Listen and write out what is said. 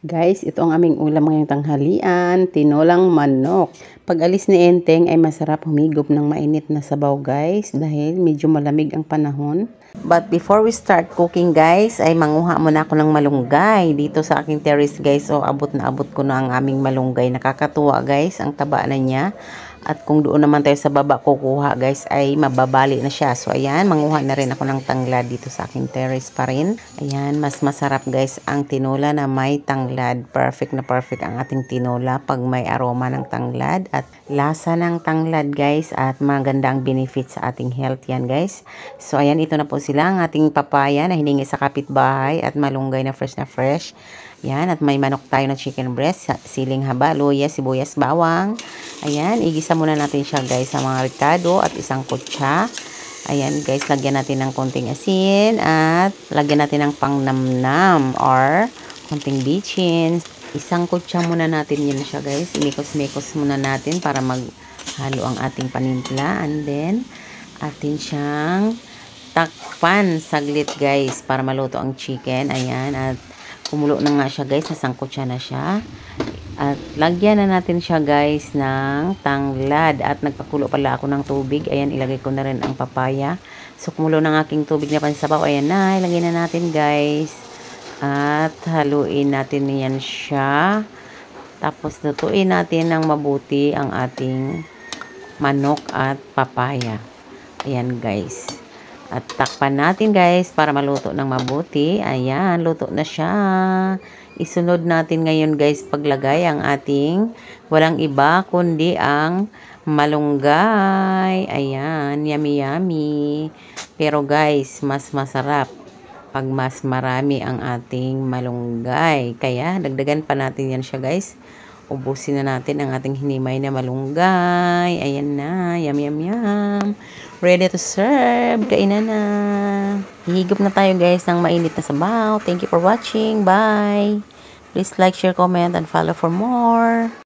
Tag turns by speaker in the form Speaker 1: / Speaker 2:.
Speaker 1: Guys, ito ang aming ulam ngayong tanghalian, tinolang manok. Pag alis ni Enteng ay masarap humigop ng mainit na sabaw guys dahil medyo malamig ang panahon. But before we start cooking guys, ay manguha muna ako ng malunggay dito sa aking terrace guys. So abot na abot ko na ang aming malunggay. Nakakatuwa guys, ang taba na niya. At kung doon naman tayo sa baba kukuha guys ay mababali na siya. So ayan, manguha na rin ako ng tanglad dito sa aking terrace pa rin. Ayan, mas masarap guys ang tinola na may tanglad. Perfect na perfect ang ating tinola pag may aroma ng tanglad at lasa ng tanglad guys at maganda ang benefits sa ating health yan guys. So ayan, ito na po sila ang ating papaya na hiningi sa kapitbahay at malunggay na fresh na fresh. Yan, at may manok tayo na chicken breast, siling haba, luya, sibuyas, bawang. Ayan, igisa muna natin siya guys sa mga ricado at isang kutsa. Ayan guys, lagyan natin ng konting asin at lagyan natin ng pangnamnam or konting bitchin. Isang kutsa muna natin yan siya guys. Imikos-mikos muna natin para maghalo ang ating panimpla. And then, atin siyang takpan saglit guys para maluto ang chicken. Ayan, at kumulo na nga siya guys, nasangkot siya na siya. At lagyan na natin siya guys ng tanglad. At nagpakulo pala ako ng tubig. Ayan, ilagay ko na rin ang papaya. So kumulo ng aking tubig na pansabaw. Ayan na, ilagay na natin guys. At haluin natin yan siya. Tapos lutuin natin ng mabuti ang ating manok at papaya. Ayan guys. At takpan natin guys para maluto ng mabuti. Ayan, luto na siya. Isunod natin ngayon guys paglagay ang ating walang iba kundi ang malunggay. Ayan, yummy yummy. Pero guys, mas masarap pag mas marami ang ating malunggay. Kaya dagdagan pa natin yan siya guys. Ubusin na natin ang ating hinimay na malunggay. Ayan na, yum yum yum. Ready to serve. Kainan na. Hihigop na tayo guys ng mainit na sabaw. Thank you for watching. Bye. Please like, share, comment, and follow for more.